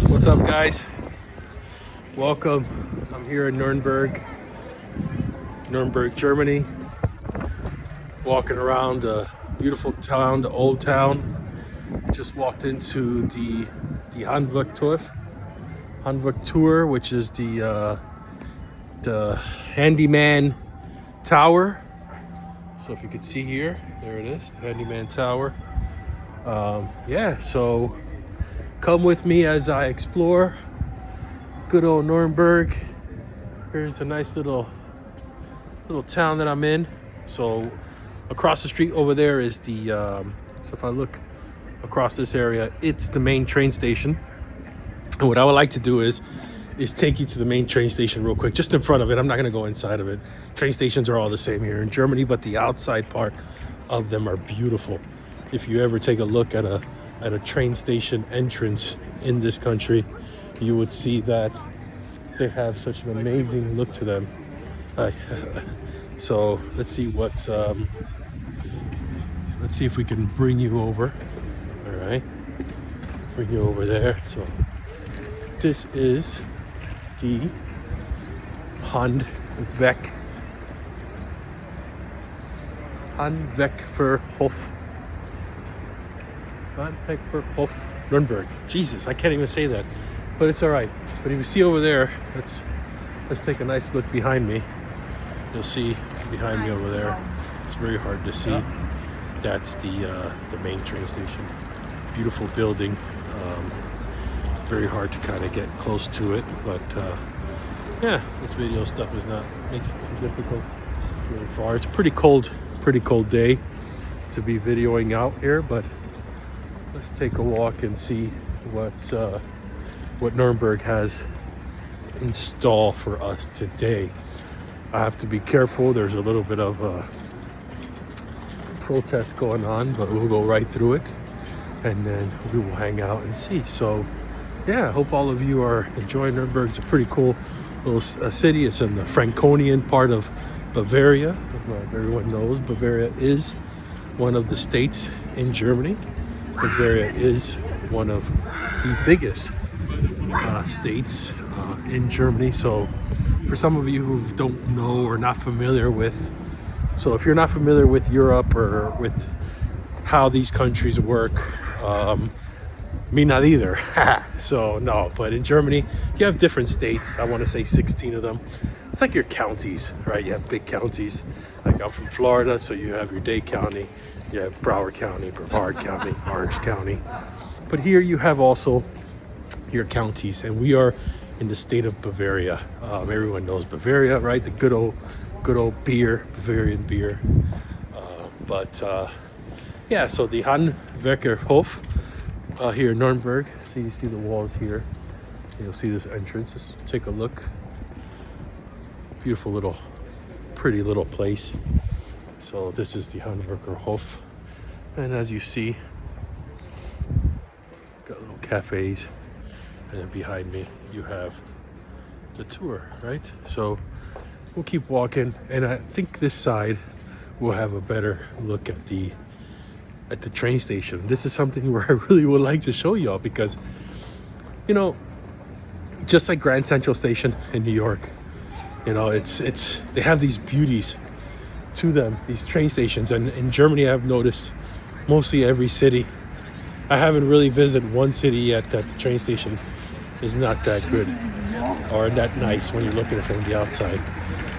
What's up, guys? Welcome. I'm here in Nuremberg, Germany. Walking around the beautiful town, the old town. Just walked into the Handwerk Tour, which is the handyman tower. So if you could see here, there it is, the handyman tower. Yeah, so come with me as I explore good old Nuremberg. Here's a nice little town that I'm in. So across the street over there is the so if I look across this area, it's the main train station. And what I would like to do is take you to the main train station real quick, just in front of it. I'm not going to go inside of it. Train stations are all the same here in Germany, but the outside part of them are beautiful. If you ever take a look at a train station entrance in this country, you would see that they have such an amazing look to them. So let's see if we can bring you over. All right, bring you over there. So this is the Handwerkerhof Nürnberg. Jesus, I can't even say that, but it's all right. But if you see over there, let's take a nice look behind me. You'll see behind me over there. It's very hard to see. That's the main train station. Beautiful building. Very hard to kind of get close to it, but yeah, this video stuff makes it too difficult. It's really far. It's pretty cold day to be videoing out here, but let's take a walk and see what Nuremberg has in store for us today. I have to be careful. There's a little bit of protest going on, but we'll go right through it and then we will hang out and see. So yeah, I hope all of you are enjoying Nuremberg. It's a pretty cool little city. It's in the Franconian part of Bavaria. Everyone knows Bavaria is one of the states in Germany. Bavaria is one of the biggest states in Germany. So for some of you who don't know or not familiar with, so if you're not familiar with Europe or with how these countries work, me not either. So no, but in Germany you have different states. I want to say 16 of them. It's like your counties, right? You have big counties. Like I'm from Florida, so you have your Dade County, you have Broward County, Brevard County, Orange County. But here you have also your counties, and we are in the state of Bavaria. Everyone knows Bavaria, right? The good old beer, Bavarian beer. Yeah, so the Handwerkerhof here in Nuremberg. So you see the walls here. You'll see this entrance. Let's take a look. Beautiful pretty little place. So this is the Handwerkerhof, and as you see, got little cafes, and then behind me you have the tour, right? So we'll keep walking, and I think this side will have a better look at the train station. This is something where I really would like to show y'all, because you know, just like Grand Central Station in New York, you know, it's they have these beauties to them, these train stations. And in Germany, I've noticed mostly every city, I haven't really visited one city yet that the train station is not that good or that nice when you look at it from the outside.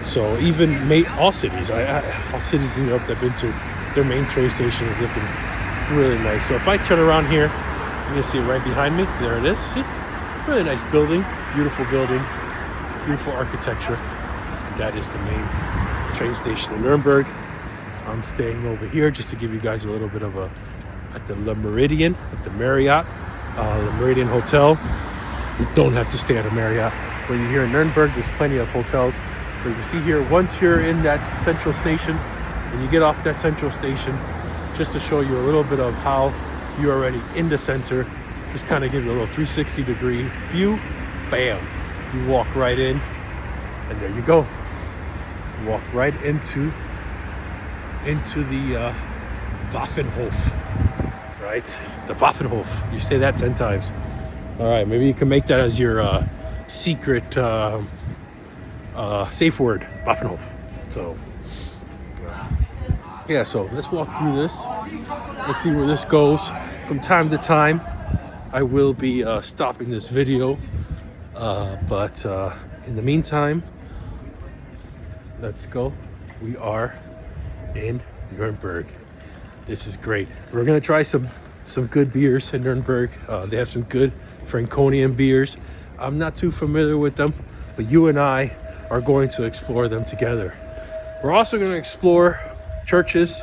So even all cities in Europe that I've been to, their main train station is looking really nice. So if I turn around here, you're gonna see it right behind me. There it is. See, really nice building, beautiful architecture. That is the main train station in Nuremberg. I'm staying over here just to give you guys a little bit of at the Le Méridien, at the Marriott, Le Méridien Hotel. You don't have to stay at a Marriott. When you're here in Nuremberg, there's plenty of hotels. But you can see here, once you're in that central station, and you get off that central station, just to show you a little bit of how you're already in the center, just kind of give you a little 360-degree view. Bam! You walk right in, and there you go. You walk right into the Waffenhof, right? The Waffenhof. You say that 10 times. All right, maybe you can make that as your secret safe word, Waffenhof. So, yeah, so let's walk through this. Let's see where this goes. From time to time, I will be stopping this video, but in the meantime, let's go. We are in Nuremberg. This is great. We're gonna try some good beers in Nuremberg. They have some good Franconian beers. I'm not too familiar with them, but you and I are going to explore them together. We're also going to explore churches,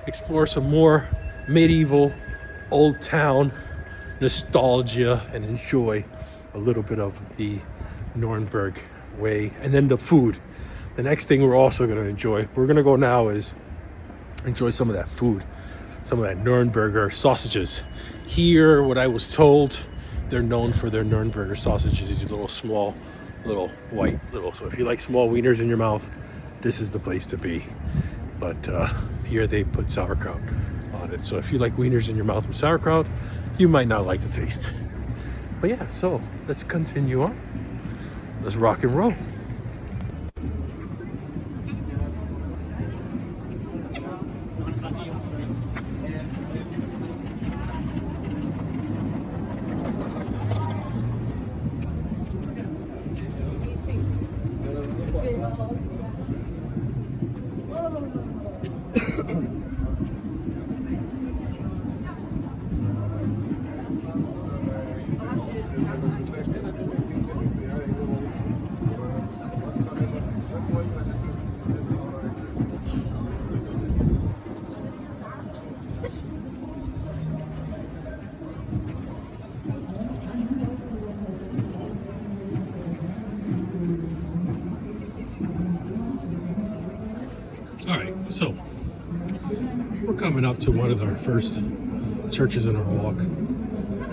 explore some more medieval old town nostalgia, and enjoy a little bit of the Nuremberg way. And then the food. The next thing we're also going to enjoy, we're going to go now, is enjoy some of that food, some of that Nürnberger sausages. Here, what I was told, they're known for their Nürnberger sausages, these little small, little white, so if you like small wieners in your mouth, this is the place to be. But here they put sauerkraut on it, so if you like wieners in your mouth with sauerkraut, you might not like the taste. But yeah, so let's continue on. Let's rock and roll. So, we're coming up to one of our first churches in our walk.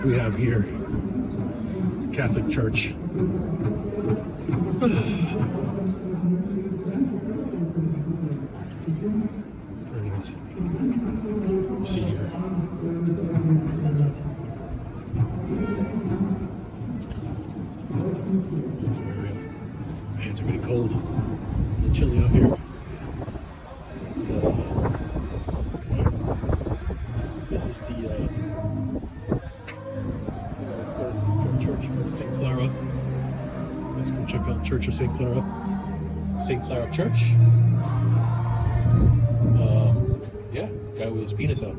We have here the Catholic Church. Very nice. See here. My hands are getting cold and chilly out here. This is the Church of St. Clara. Let's go check out Church of St. Clara. St. Clara Church. Yeah, guy with his penis out.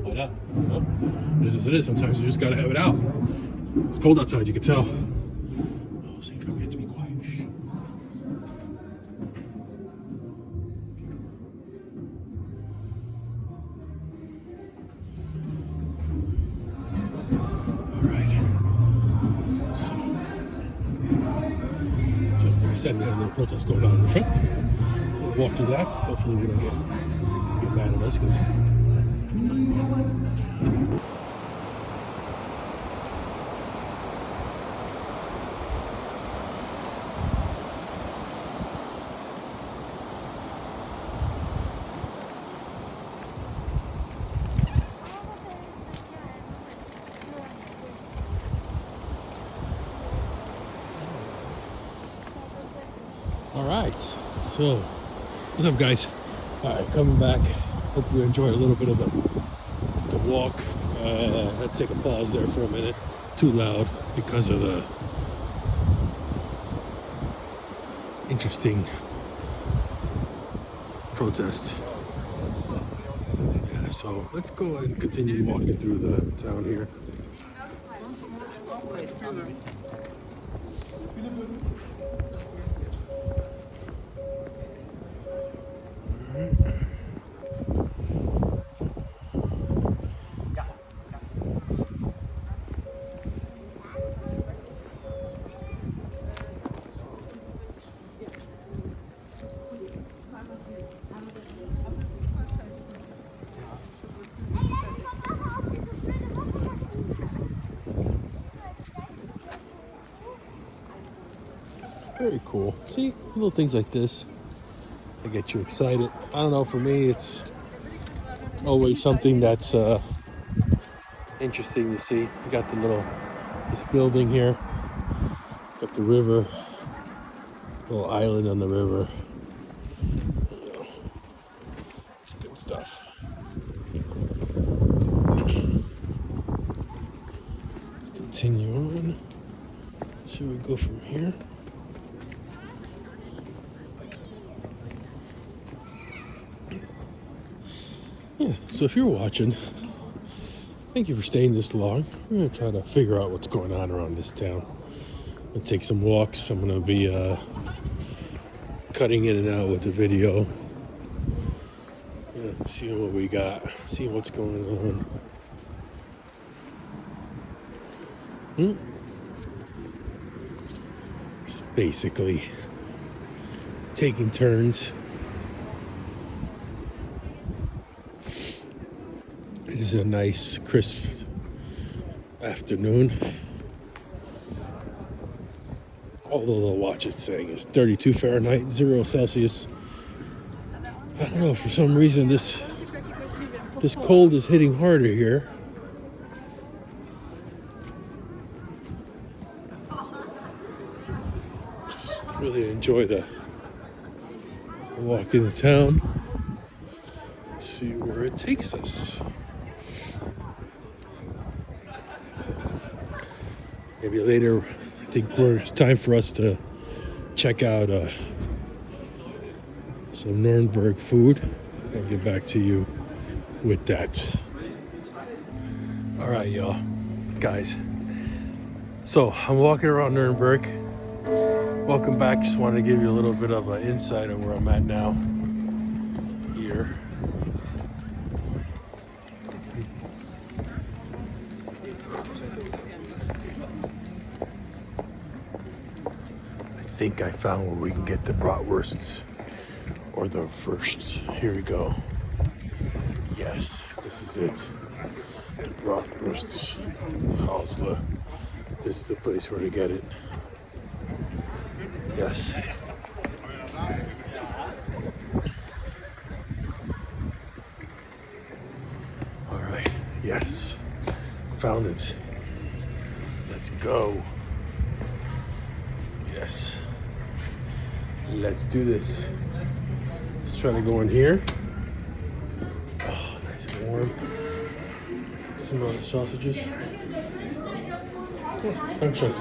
Why not? You know? It is as it is. Sometimes you just gotta have it out. It's cold outside, you can tell. Oh, see, we have to be quiet. Shh. Said we have a little protest going on in the front. We'll walk through that. Hopefully we don't get mad at us, because Alright, so what's up, guys? Alright, coming back. Hope you enjoy a little bit of the walk. I had to take a pause there for a minute. Too loud because of the interesting protest. Yeah, so let's go and continue walking through the town here. Very cool. See, little things like this, they get you excited. I don't know, for me, it's always something that's interesting to see. You got the little this building here. Got the river, little island on the river. You know, it's good stuff. Let's continue on. Should we go from here? Yeah, so if you're watching, thank you for staying this long. We're going to try to figure out what's going on around this town. I'm going to take some walks. I'm going to be cutting in and out with the video. Yeah, seeing what we got, seeing what's going on. Just basically taking turns. It is a nice, crisp afternoon. Although the watch it's saying is 32 Fahrenheit, 0 Celsius. I don't know, for some reason this cold is hitting harder here. Just really enjoy the walk in the town. See where it takes us. Maybe later, I think it's time for us to check out some Nuremberg food. I'll get back to you with that. All right, y'all, guys. So I'm walking around Nuremberg. Welcome back. Just wanted to give you a little bit of an insight of where I'm at now. Here. I think I found where we can get the bratwursts or the wursts. Here we go. Yes, this is it. The bratwursts. Hausle. This is the place where to get it. Yes. All right. Yes. Found it. Let's go. Yes. Let's do this. Let's try to go in here. Oh, nice and warm. Get some of the sausages. Oh, actually.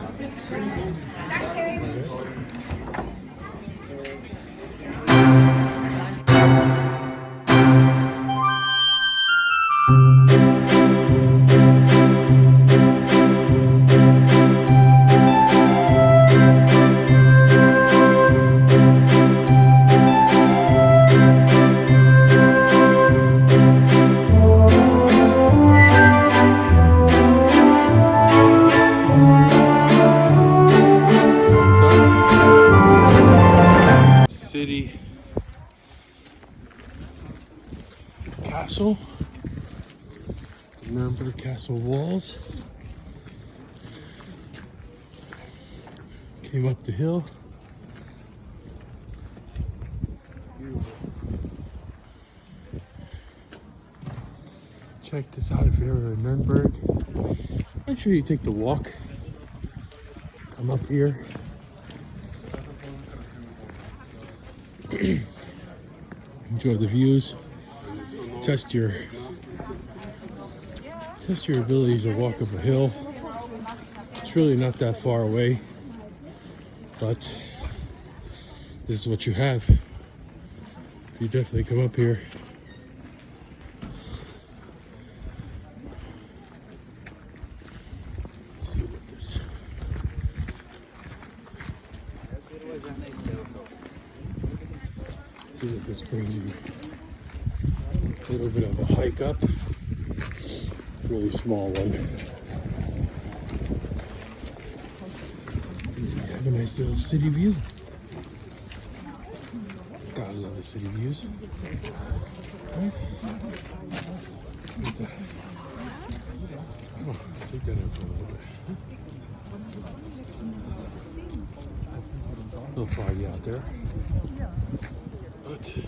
Castle, the Nuremberg Castle walls. Came up the hill. Check this out if you're ever in Nuremberg. Make sure you take the walk. Come up here. Enjoy the views. Test your abilities to walk up a hill. It's really not that far away, but this is what you have. You definitely come up here. Let's see what this. Let's see what this brings you. A little bit of a hike up, really small one. Have a nice little city view. Gotta love the city views. Right? Oh, take that in for a little bit. A little foggy out there. But yeah.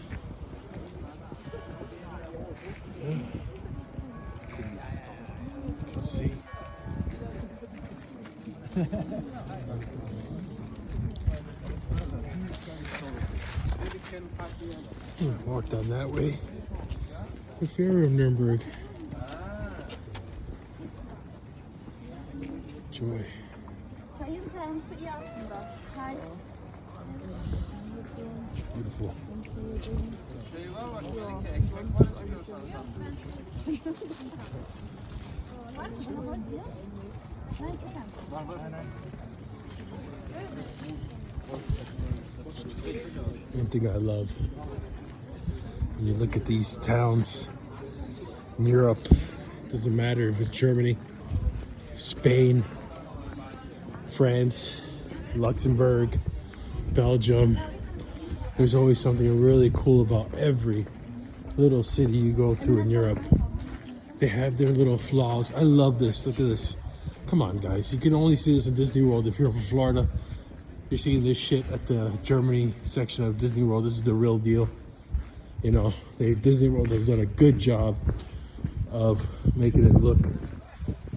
You can see Walk down that way. The Fair of Nuremberg. Joy. Beautiful. One thing I love when you look at these towns in Europe, doesn't matter if it's Germany, Spain, France, Luxembourg, Belgium, there's always something really cool about every little city you go to in Europe. They have their little flaws. I love this. Look at this. Come on, guys. You can only see this in Disney World. If you're from Florida, you're seeing this shit at the Germany section of Disney World. This is the real deal. You know, Disney World has done a good job of making it look.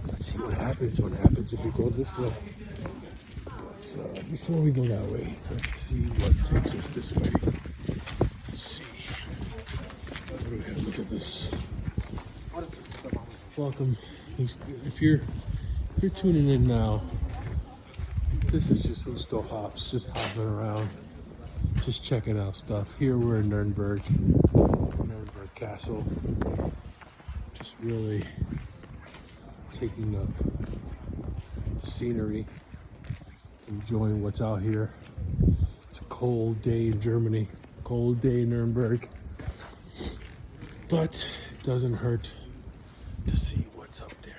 Let's see what happens if you go this way. So before we go that way, let's see what takes us this way. Let's see. What do we have? Look at this. Welcome. If you're tuning in now, this is just Justo hops, just hopping around, just checking out stuff. Here we're in Nuremberg Castle. Just really taking the scenery, enjoying what's out here. It's a cold day in Germany, cold day in Nuremberg, but it doesn't hurt to see what's up there.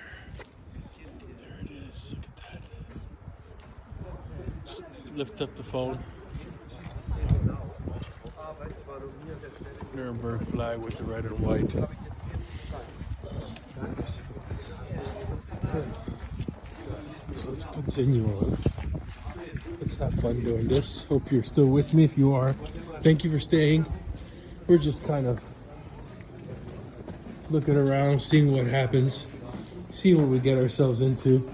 There it is. Look at that. Just lift up the phone. Nuremberg flag with the red and white. So let's continue on. Let's have fun doing this. Hope you're still with me. If you are, thank you for staying. We're just kind of looking around, seeing what happens, seeing what we get ourselves into.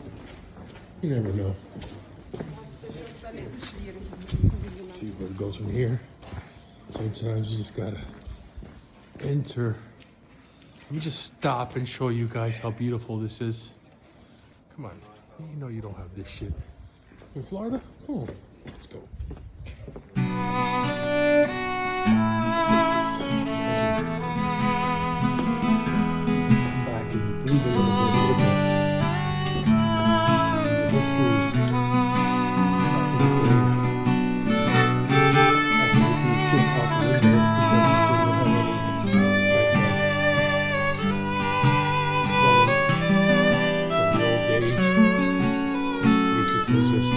You never know. Let's see where it goes from here. Sometimes you just gotta enter. Let me just stop and show you guys how beautiful this is. Come on, you know you don't have this shit in Florida. Come on, let's go. Breathe a little bit. The history. After we do shit out the windows because they don't have any type of from the old days. Basically just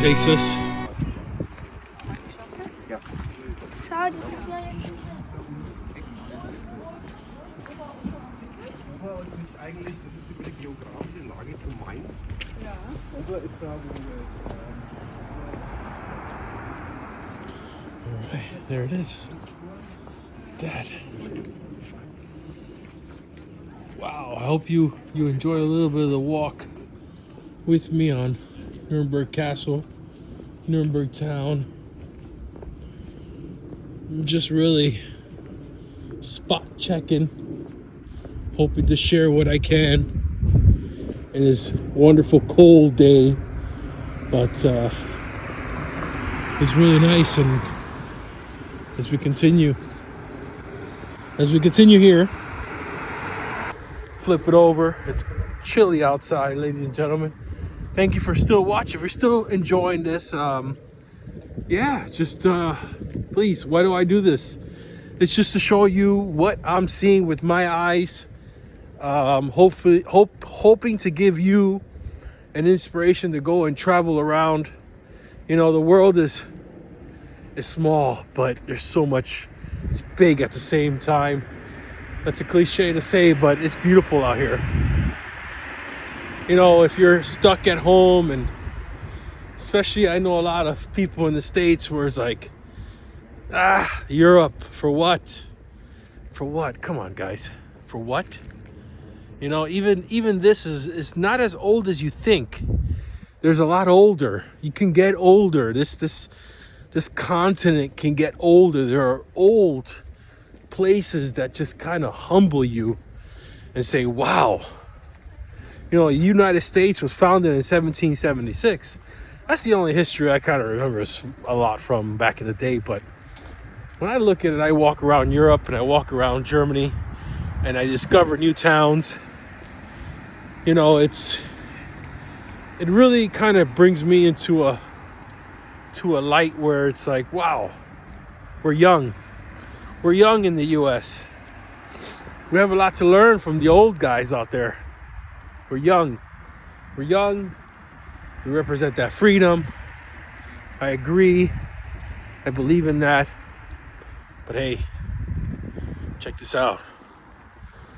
takes us. Schade. Eigentlich, das ist über die geografische Lage zum Main. Ja. Oder ist da, wo wir Alright, there it is. That. Wow, I hope you enjoy a little bit of the walk with me on Nuremberg Castle, Nuremberg town. I'm just really spot checking, hoping to share what I can in this wonderful cold day, but it's really nice. And as we continue here, flip it over. It's chilly outside, ladies and gentlemen. Thank you for still watching. If you're still enjoying this, yeah, just please, why do I do this? It's just to show you what I'm seeing with my eyes. Hoping to give you an inspiration to go and travel around. You know, the world is small, but there's so much. It's big at the same time. That's a cliche to say, but it's beautiful out here. You know, if you're stuck at home, and especially I know a lot of people in the States where it's like, Europe, for what? For what? Come on, guys. For what? You know, even this is not as old as you think. There's a lot older. You can get older. This continent can get older. There are old places that just kind of humble you and say, wow. You know, the United States was founded in 1776. That's the only history I kind of remember a lot from back in the day. But when I look at it, I walk around Europe and I walk around Germany and I discover new towns. You know, it really kind of brings me into a light where it's like, wow, we're young. We're young in the US. We have a lot to learn from the old guys out there. We're young. We're young. We represent that freedom. I agree. I believe in that. But hey, check this out.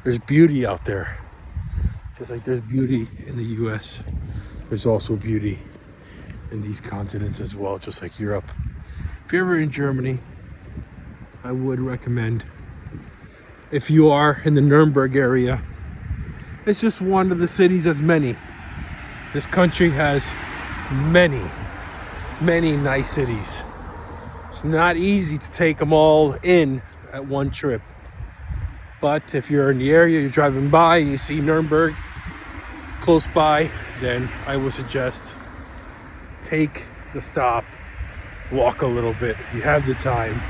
There's beauty out there. Just like there's beauty in the US, there's also beauty in these continents as well, just like Europe. If you're ever in Germany, I would recommend, if you are in the Nuremberg area, it's just one of the cities as many. This country has many nice cities. It's not easy to take them all in at one trip. But if you're in the area, you're driving by and you see Nuremberg close by, then I would suggest take the stop, walk a little bit if you have the time.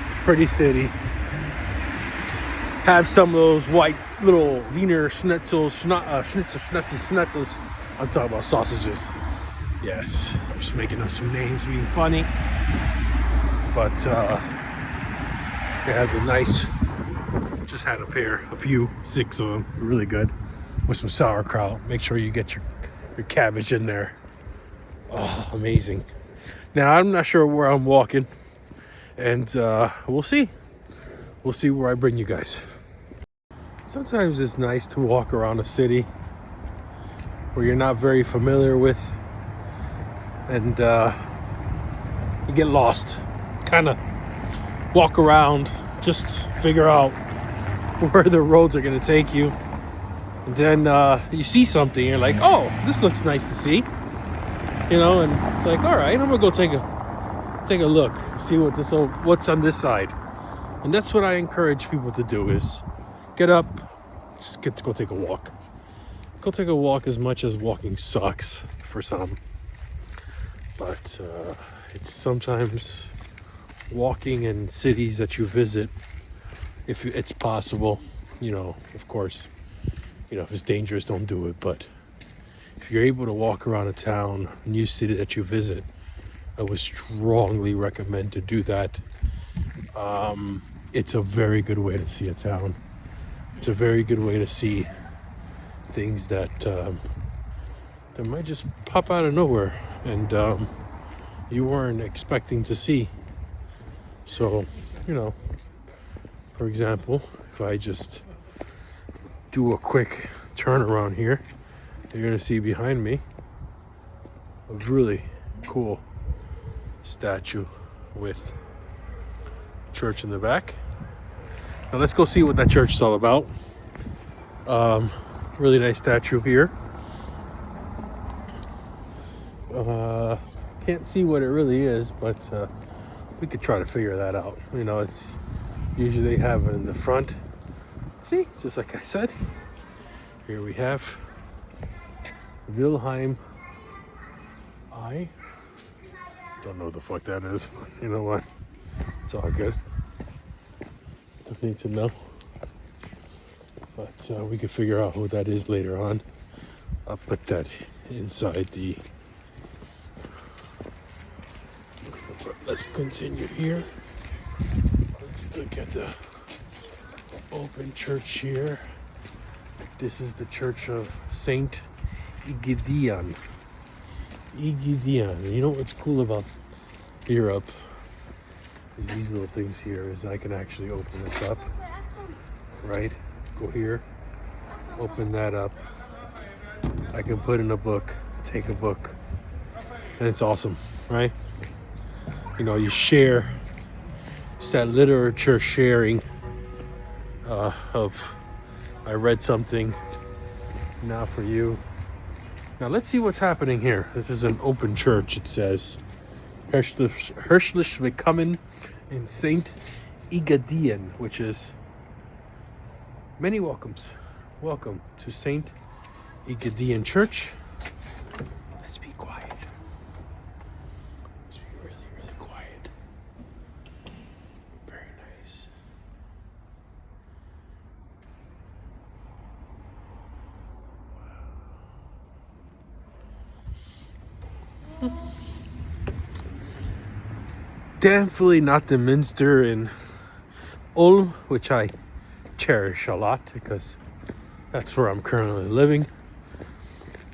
It's a pretty city. Have some of those white little Wiener schnitzels, schnitzels. I'm talking about sausages. Yes, I'm just making up some names, being funny. But they had the nice, just had a few, 6 of them, really good, with some sauerkraut. Make sure you get your cabbage in there. Oh, amazing. Now, I'm not sure where I'm walking, and we'll see. We'll see where I bring you guys. Sometimes it's nice to walk around a city where you're not very familiar with, and you get lost. Kind of walk around, just figure out where the roads are going to take you. And then you see something, you're like, oh, this looks nice to see. You know, and it's like, all right, I'm gonna go take a look, see what's on this side. And that's what I encourage people to do, is get up, just get to go take a walk. Go take a walk, as much as walking sucks for some. But it's sometimes walking in cities that you visit, if it's possible, you know, of course, you know, if it's dangerous, don't do it. But if you're able to walk around a town, a new city that you visit, I would strongly recommend to do that. It's a very good way to see a town. It's a very good way to see things that might just pop out of nowhere and you weren't expecting to see. So, you know, for example, if I just do a quick turn around here, you're gonna see behind me a really cool statue with a church in the back. Now let's go see what that church is all about. Really nice statue here. Can't see what it really is, but we could try to figure that out. You know, it's usually they have it in the front. See, just like I said, here we have Wilhelm. I don't know what the fuck that is. You know what? It's all good. Don't need to know. But we can figure out who that is later on. I'll put that inside the... But let's continue here. Let's look at the open church here. This is the Church of Saint Igidion. Igidion. You know what's cool about Europe is these little things here is I can actually open this up, right? Go here, open that up. I can put in a book, take a book, and it's awesome, right? You know, you share. It's that literature sharing of I read something, now for you. Now let's see what's happening here. This is an open church, it says. Herzlich willkommen in Saint Igidion, which is many welcomes. Welcome to Saint Igidion Church. Let's be quiet. Let's be really, really quiet. Very nice. Definitely not the Minster in Ulm, which I cherish a lot because that's where I'm currently living.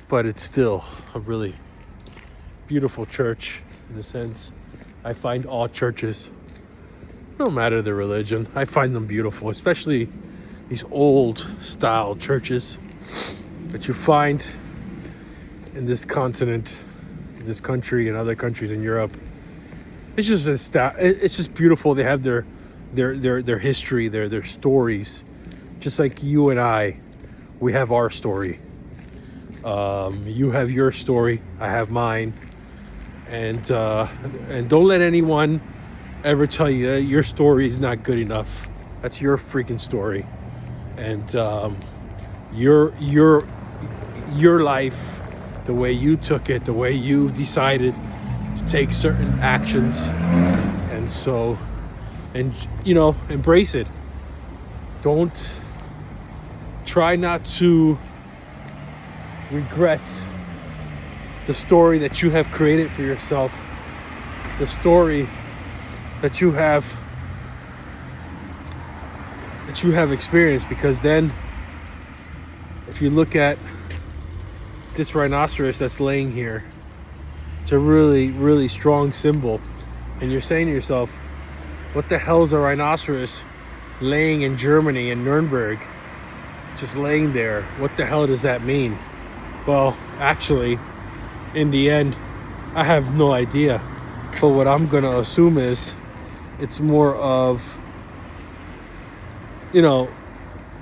But it's still a really beautiful church in a sense. I find all churches, no matter the religion, I find them beautiful, especially these old style churches that you find in this continent, in this country, and other countries in Europe. It's just beautiful. They have their history, their stories, just like you and I. We have our story. You have your story. I have mine. And don't let anyone ever tell you that your story is not good enough. That's your freaking story. And your life, the way you took it, the way you decided to take certain actions, and you know, embrace it. Don't try not to regret the story that you have created for yourself, the story that you have experienced, because then if you look at this rhinoceros that's laying here, it's a really, really strong symbol. And you're saying to yourself, what the hell is a rhinoceros laying in Germany, in Nuremberg, just laying there? What the hell does that mean? Well, actually, in the end, I have no idea. But what I'm going to assume is it's more of, you know,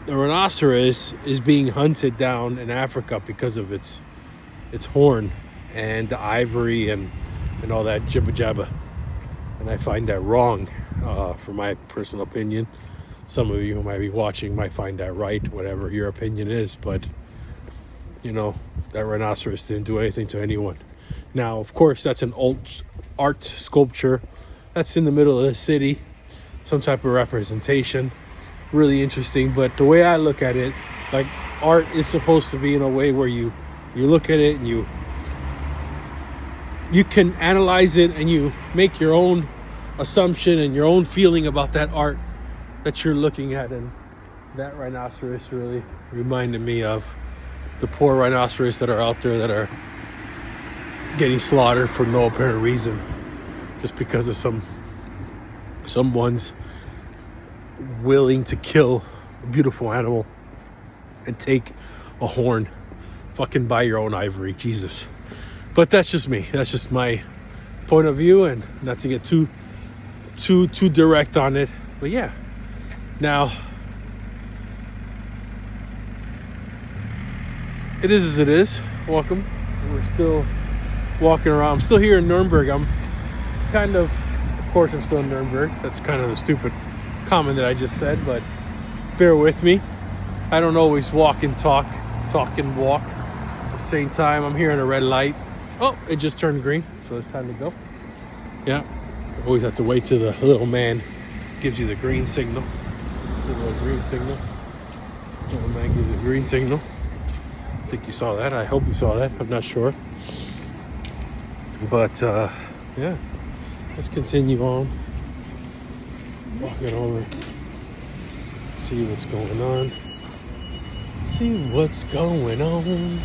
the rhinoceros is being hunted down in Africa because of its horn and the ivory and all that jibba jabba. And I find that wrong, for my personal opinion. Some of you who might be watching might find that right, whatever your opinion is. But, you know, that rhinoceros didn't do anything to anyone. Now, of course, that's an old art sculpture. That's in the middle of the city. Some type of representation. Really interesting. But the way I look at it, like, art is supposed to be in a way where you look at it and you can analyze it and you make your own assumption and your own feeling about that art that you're looking at. And that rhinoceros really reminded me of the poor rhinoceros that are out there that are getting slaughtered for no apparent reason, just because of someone's willing to kill a beautiful animal and take a horn. Fucking buy your own ivory, Jesus. But that's just me. That's just my point of view, and not to get too direct on it. But yeah. Now, it is as it is. Welcome. We're still walking around. I'm still here in Nuremberg. I'm of course I'm still in Nuremberg. That's kind of a stupid comment that I just said, but bear with me. I don't always walk and talk and walk at the same time. I'm here in a red light. Oh, it just turned green, so it's time to go. Yeah, always have to wait till the little man gives you the green signal. The little green signal. Little man gives you the green signal. I think you saw that. I hope you saw that. I'm not sure. But yeah, let's continue on. Walking over. See what's going on. See what's going on.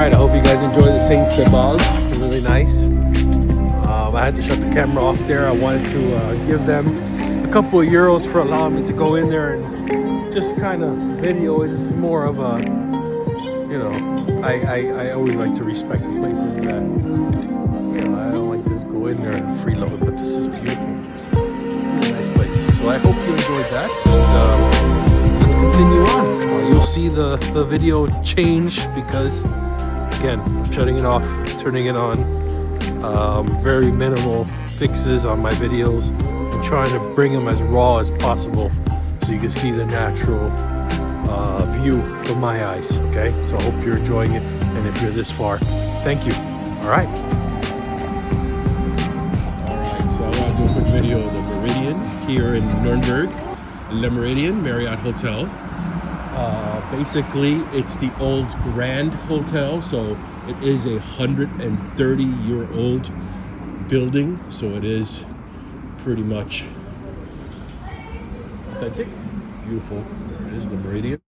Alright, I hope you guys enjoy the St. Sebaldus. Really nice. I had to shut the camera off there. I wanted to give them a couple of euros for allowing me to go in there and just kind of video. It's more of a, you know, I always like to respect the places that, you know, I don't like to just go in there and freeload, but this is beautiful. Really nice place. So I hope you enjoyed that. And, let's continue on. You'll see the video change because, again, I'm shutting it off, turning it on. Very minimal fixes on my videos. I'm trying to bring them as raw as possible so you can see the natural view from my eyes. Okay, so I hope you're enjoying it, and if you're this far, thank you. All right, so I want to do a quick video of the Meridian here in Nuremberg, Le Meridian Marriott Hotel. Basically, it's the old Grand Hotel, so it is a 130-year-old building, so it is pretty much authentic. Beautiful. There it is, the Meridian.